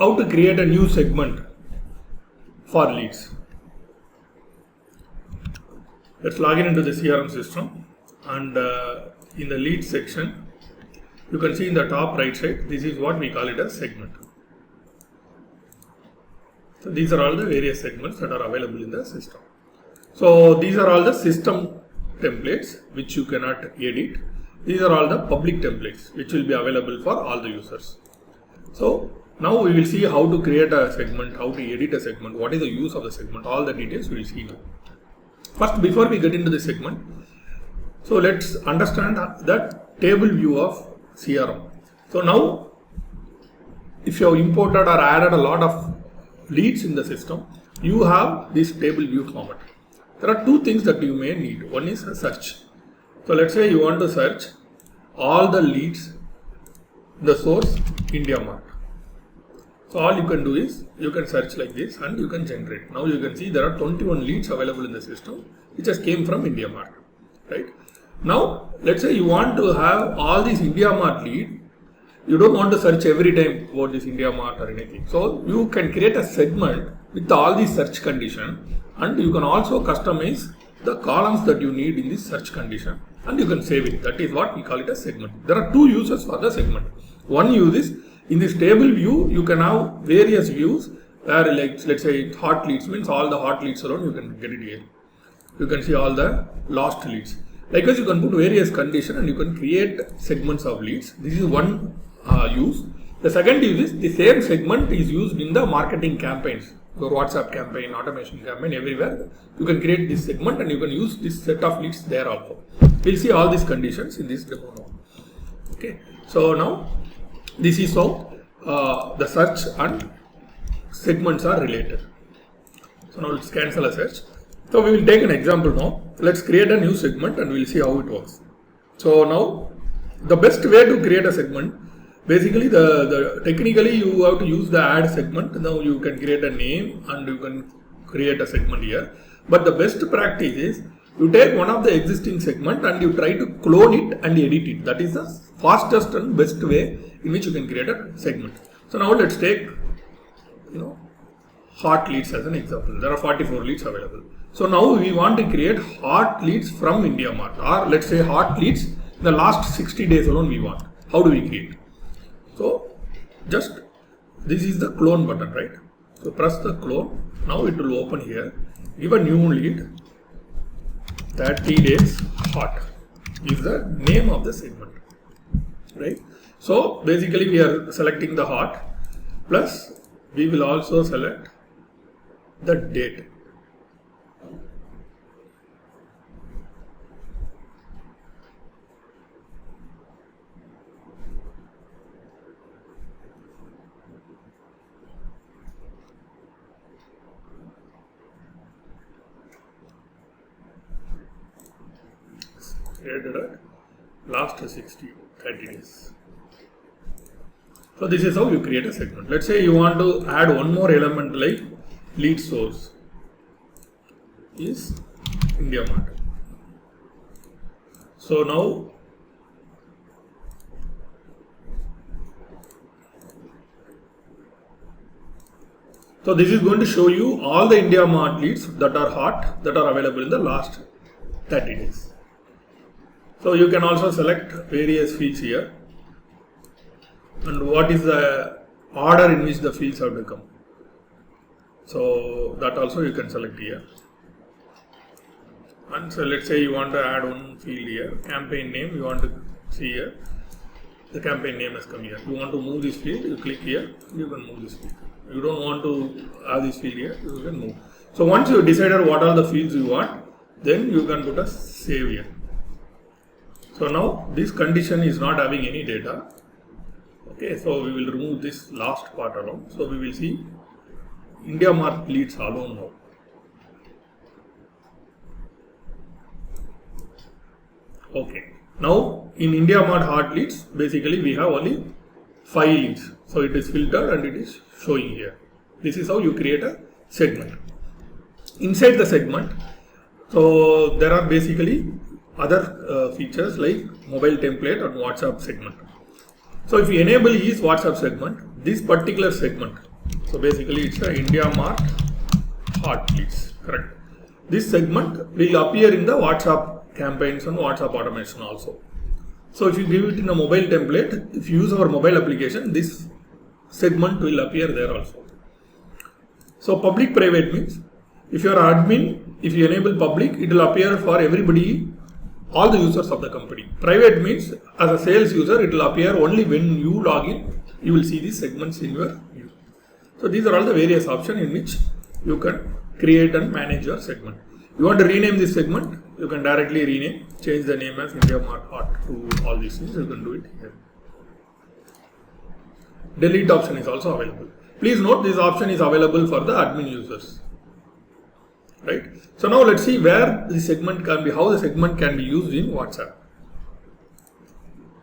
how to create a new segment for leads. Let's log in into the CRM system, and in the lead section you can see in the top right side, this is what we call it as segment. So these are all the various segments that are available in the system. So these are all the system templates which you cannot edit. These are all the public templates which will be available for all the users. So now we will see how to create a segment, how to edit a segment, what is the use of the segment, all the details we will see now. First, before we get into the segment, so let's understand the table view of CRM. So now, if you have imported or added a lot of leads in the system, you have this table view format. There are two things that you may need. One is a search. So let's say you want to search all the leads, the source IndiaMart. So all you can do is you can search like this and you can generate. Now you can see there are 21 leads available in the system which has came from IndiaMart, right? Now let's say you want to have all these IndiaMart lead. You don't want to search every time about this IndiaMart or anything. So you can create a segment with all these search conditions, and you can also customize the columns that you need in this search condition, and you can save it. That is what we call it a segment. There are two uses for the segment. One use is in this table view, you can have various views where, like, let's say hot leads means all the hot leads around, you can get it here. You can see all the lost leads. Likewise, you can put various conditions and you can create segments of leads. This is one use. The second use is the same segment is used in the marketing campaigns. Your WhatsApp campaign, automation campaign, everywhere. You can create this segment and you can use this set of leads there also. We'll see all these conditions in this demo now. Okay. So now this is how the search and segments are related. So now let's cancel a search. So we will take an example now. Let's create a new segment and we'll see how it works. So now the best way to create a segment, basically technically you have to use the add segment. Now you can create a name and you can create a segment here. But the best practice is you take one of the existing segment and you try to clone it and edit it. That is the fastest and best way in which you can create a segment. So now let's take hot leads as an example. There are 44 leads available. So now we want to create hot leads from IndiaMart, or let's say hot leads in the last 60 days alone we want. How do we create? So just this is the clone button, right? So press the clone. Now it will open here. Give a new lead. 30 days hot is the name of the segment, right? So basically we are selecting the hot, plus we will also select the date. Created at last 30 days. So this is how you create a segment. Let's say you want to add one more element like lead source is IndiaMart. So now this is going to show you all the IndiaMart leads that are hot, that are available in the last 30 days. So you can also select various fields here, and what is the order in which the fields have to come. So that also you can select here. And so let's say you want to add one field here, campaign name you want to see here. The campaign name has come here. You want to move this field, you click here, you can move this field. You don't want to have this field here, you can move. So once you decided what are the fields you want, then you can put a save here. So now this condition is not having any data. Okay, so we will remove this last part alone. So we will see IndiaMart leads alone now. Okay, now in IndiaMart hot leads, basically we have only 5 leads. So it is filtered and it is showing here. This is how you create a segment. Inside the segment, so there are basically other features like mobile template and WhatsApp segment. So if you enable each WhatsApp segment, this particular segment, So basically it's a India Mart Heartbeats, correct? This segment will appear in the WhatsApp campaigns and WhatsApp automation also. So if you give it in a mobile template, if you use our mobile application, this segment will appear there also. So public private means if you are admin, if you enable public, it will appear for everybody, all the users of the company. Private means as a sales user, it will appear only when you log in, you will see these segments in your view. So these are all the various options in which you can create and manage your segment. You want to rename this segment, you can directly rename, change the name as India Mart Heart to all these things, you can do it here. Delete option is also available. Please note this option is available for the admin users. Right. So now let's see where the segment can be, how the segment can be used in WhatsApp.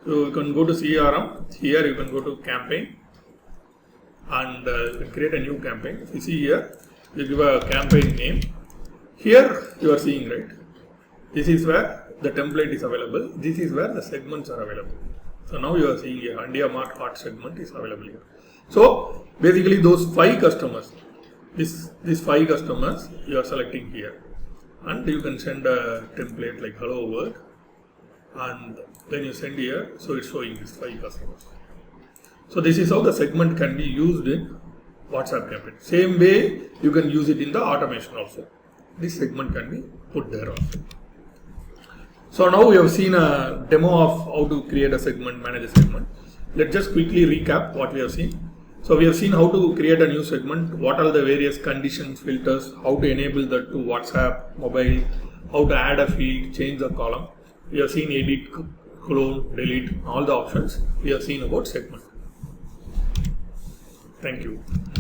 So you can go to CRM, here you can go to campaign and you can create a new campaign. If you see here, you give a campaign name. Here you are seeing, right, this is where the template is available, this is where the segments are available. So now you are seeing here, India Mart Heart segment is available here. So basically those 5 customers, these 5 customers you are selecting here, and you can send a template like hello world, and then you send here, so it's showing these 5 customers. So this is how the segment can be used in WhatsApp campaign. Same way you can use it in the automation also. This segment can be put there also. So now we have seen a demo of how to create a segment, manage a segment. Let's just quickly recap what we have seen. So we have seen how to create a new segment, what are the various conditions, filters, how to enable that to WhatsApp, mobile, how to add a field, change the column. We have seen edit, clone, delete, all the options. We have seen about segment. Thank you.